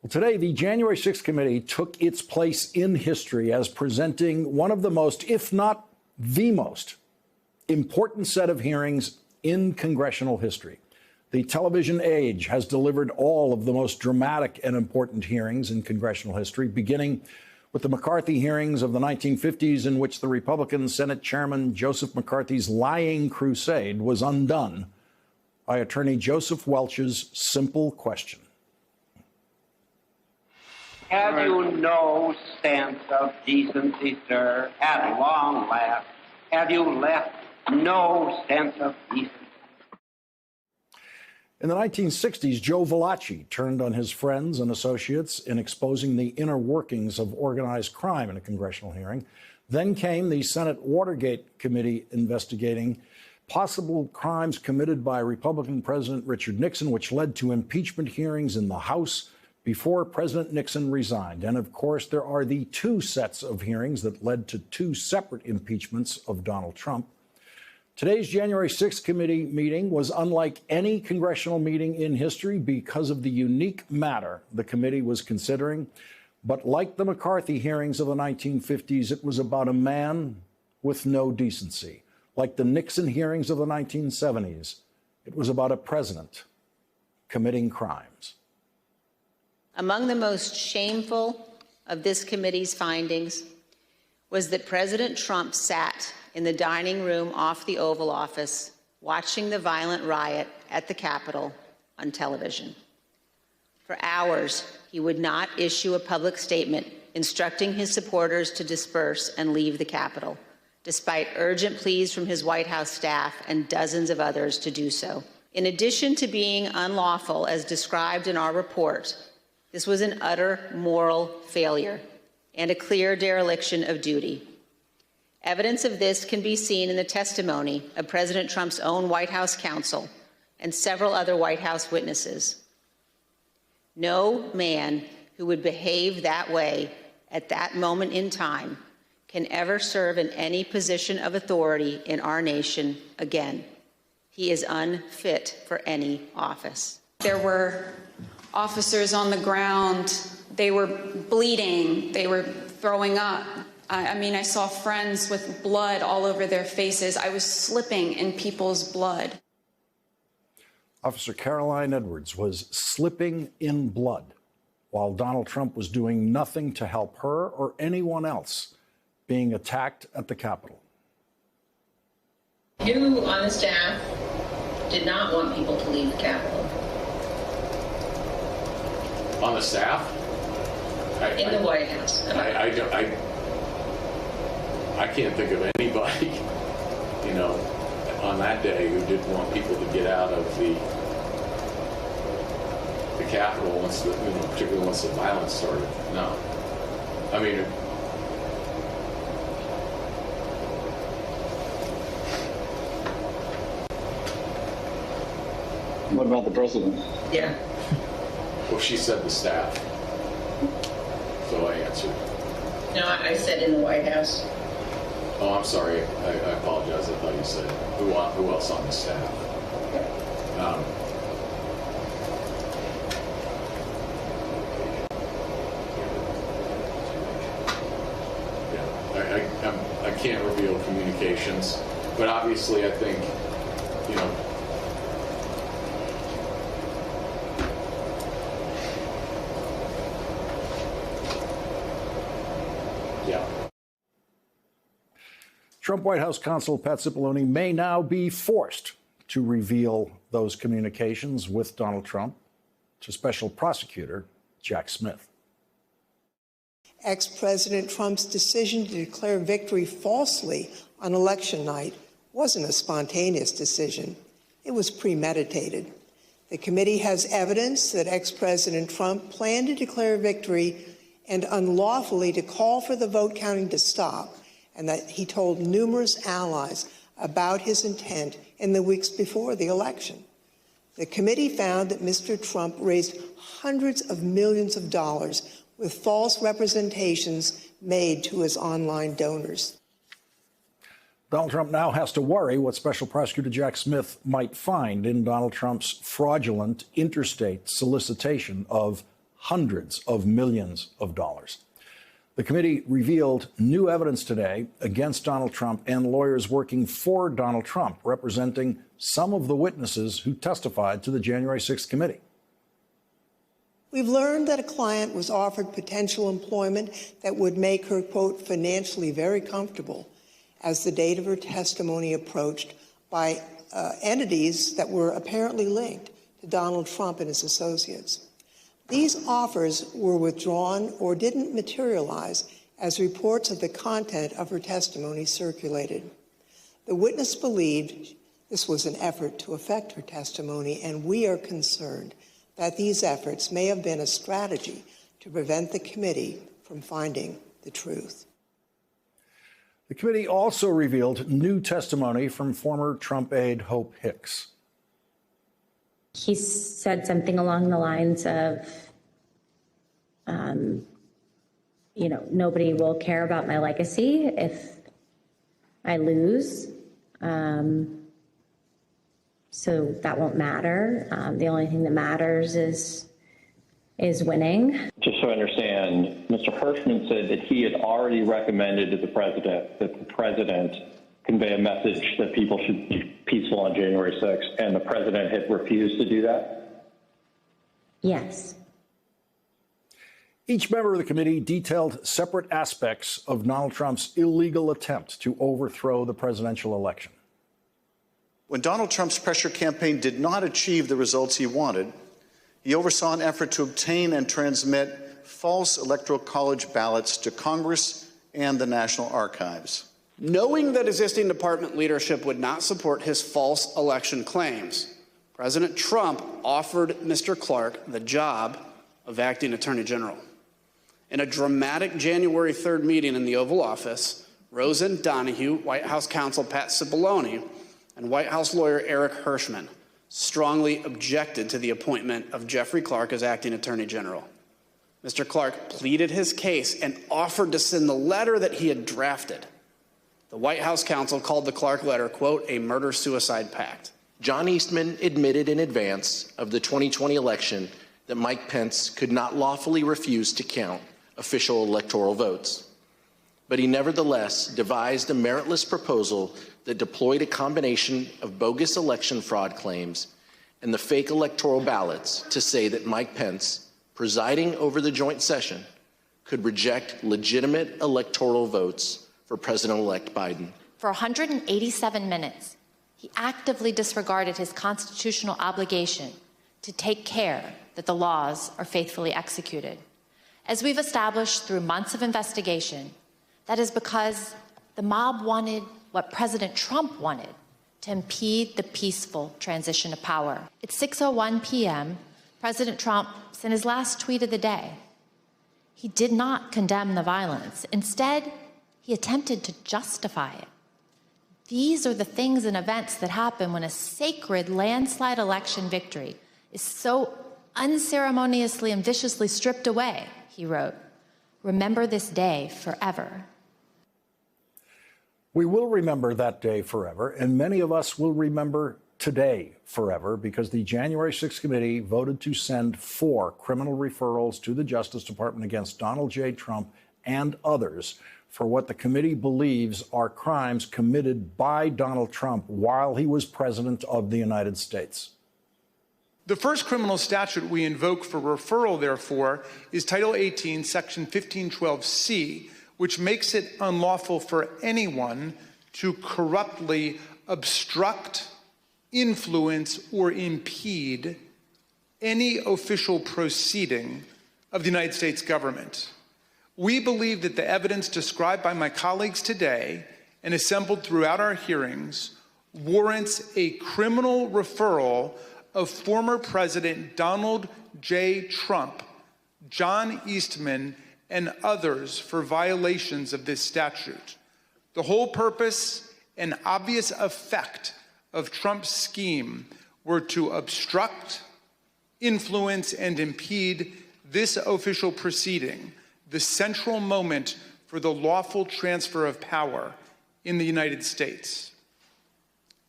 Today, the January 6th committee took its place in history as presenting one of the most, if not the most, important set of hearings in congressional history. The television age has delivered all of the most dramatic and important hearings in congressional history, beginning with the McCarthy hearings of the 1950s, in which the Republican Senate Chairman Joseph McCarthy's lying crusade was undone by Attorney Joseph Welch's simple question. Have you no sense of decency, sir? At long last, have you left no sense of decency? In the 1960s, Joe Valachi turned on his friends and associates in exposing the inner workings of organized crime in a congressional hearing. Then came the Senate Watergate Committee investigating possible crimes committed by Republican President Richard Nixon, which led to impeachment hearings in the House before President Nixon resigned. And of course, there are the two sets of hearings that led to two separate impeachments of Donald Trump. Today's January 6th committee meeting was unlike any congressional meeting in history because of the unique matter the committee was considering. But like the McCarthy hearings of the 1950s, it was about a man with no decency. Like the Nixon hearings of the 1970s, it was about a president committing crimes. Among the most shameful of this committee's findings was that President Trump sat in the dining room off the Oval Office watching the violent riot at the Capitol on television. For hours, he would not issue a public statement instructing his supporters to disperse and leave the Capitol, despite urgent pleas from his White House staff and dozens of others to do so. In addition to being unlawful, as described in our report, this was an utter moral failure and a clear dereliction of duty. Evidence of this can be seen in the testimony of President Trump's own White House counsel and several other White House witnesses. No man who would behave that way at that moment in time can ever serve in any position of authority in our nation again. He is unfit for any office. There were officers on the ground. They were bleeding. They were throwing up. I saw friends with blood all over their faces. I was slipping in people's blood. Officer Caroline Edwards was slipping in blood while Donald Trump was doing nothing to help her or anyone else being attacked at the Capitol. You on the staff did not want people to leave the Capitol. On the staff? In the White House. I can't think of anybody, on that day who didn't want people to get out of the Capitol once particularly once the violence started. No. What about the president? Yeah. Well, she said the staff. So I answered. No, I said in the White House. Oh, I'm sorry. I apologize. I thought you said who else on the staff. I can't reveal communications, but obviously I think, Trump White House counsel Pat Cipollone may now be forced to reveal those communications with Donald Trump to Special Prosecutor Jack Smith. Ex-President Trump's decision to declare victory falsely on election night wasn't a spontaneous decision. It was premeditated. The committee has evidence that ex-President Trump planned to declare victory and unlawfully to call for the vote counting to stop, and that he told numerous allies about his intent in the weeks before the election. The committee found that Mr. Trump raised hundreds of millions of dollars with false representations made to his online donors. Donald Trump now has to worry what Special Prosecutor Jack Smith might find in Donald Trump's fraudulent interstate solicitation of hundreds of millions of dollars. The committee revealed new evidence today against Donald Trump and lawyers working for Donald Trump, representing some of the witnesses who testified to the January 6th committee. We've learned that a client was offered potential employment that would make her, quote, financially very comfortable as the date of her testimony approached by entities that were apparently linked to Donald Trump and his associates. These offers were withdrawn or didn't materialize as reports of the content of her testimony circulated. The witness believed this was an effort to affect her testimony, and we are concerned that these efforts may have been a strategy to prevent the committee from finding the truth. The committee also revealed new testimony from former Trump aide Hope Hicks. He said something along the lines of, nobody will care about my legacy if I lose. So that won't matter. The only thing that matters is winning. Just so I understand, Mr. Hirschman said that he had already recommended to the president that the president convey a message that people should be peaceful on January 6th, and the president had refused to do that? Yes. Each member of the committee detailed separate aspects of Donald Trump's illegal attempt to overthrow the presidential election. When Donald Trump's pressure campaign did not achieve the results he wanted, he oversaw an effort to obtain and transmit false Electoral College ballots to Congress and the National Archives. Knowing that existing department leadership would not support his false election claims, President Trump offered Mr. Clark the job of acting Attorney General. In a dramatic January 3rd meeting in the Oval Office, Rosen Donahue, White House counsel Pat Cipollone, and White House lawyer Eric Hirschman strongly objected to the appointment of Jeffrey Clark as acting Attorney General. Mr. Clark pleaded his case and offered to send the letter that he had drafted. The White House counsel called the Clark letter, quote, a murder-suicide pact. John Eastman admitted in advance of the 2020 election that Mike Pence could not lawfully refuse to count official electoral votes. But he nevertheless devised a meritless proposal that deployed a combination of bogus election fraud claims and the fake electoral ballots to say that Mike Pence, presiding over the joint session, could reject legitimate electoral votes for President-elect Biden. For 187 minutes, he actively disregarded his constitutional obligation to take care that the laws are faithfully executed. As we've established through months of investigation, that is because the mob wanted what President Trump wanted, to impede the peaceful transition of power. At 6:01 p.m., President Trump sent his last tweet of the day. He did not condemn the violence. Instead, he attempted to justify it. These are the things and events that happen when a sacred landslide election victory is so unceremoniously and viciously stripped away, he wrote. Remember this day forever. We will remember that day forever, and many of us will remember today forever, because the January 6th committee voted to send 4 criminal referrals to the Justice Department against Donald J. Trump and others for what the committee believes are crimes committed by Donald Trump while he was president of the United States. The first criminal statute we invoke for referral, therefore, is Title 18, Section 1512C, which makes it unlawful for anyone to corruptly obstruct, influence, or impede any official proceeding of the United States government. We believe that the evidence described by my colleagues today and assembled throughout our hearings warrants a criminal referral of former President Donald J. Trump, John Eastman, and others for violations of this statute. The whole purpose and obvious effect of Trump's scheme were to obstruct, influence, and impede this official proceeding, the central moment for the lawful transfer of power in the United States.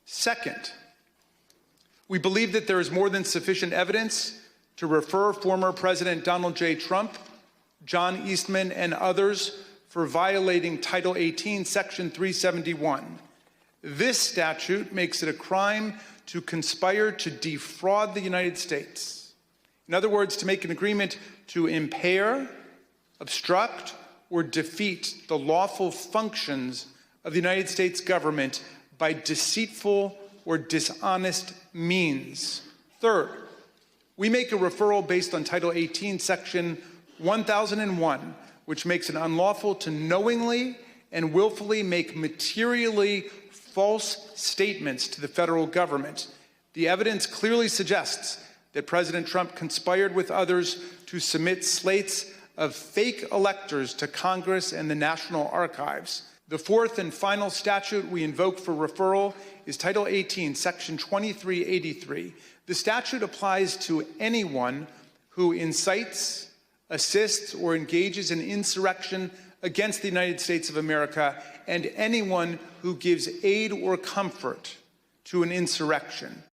Second, we believe that there is more than sufficient evidence to refer former President Donald J. Trump, John Eastman, and others for violating Title 18, Section 371. This statute makes it a crime to conspire to defraud the United States. In other words, to make an agreement to impair, obstruct, or defeat the lawful functions of the United States government by deceitful or dishonest means. Third, we make a referral based on Title 18, Section 1001, which makes it unlawful to knowingly and willfully make materially false statements to the federal government. The evidence clearly suggests that President Trump conspired with others to submit slates of fake electors to Congress and the National Archives. The fourth and final statute we invoke for referral is Title 18, Section 2383. The statute applies to anyone who incites, assists, or engages in insurrection against the United States of America, and anyone who gives aid or comfort to an insurrection.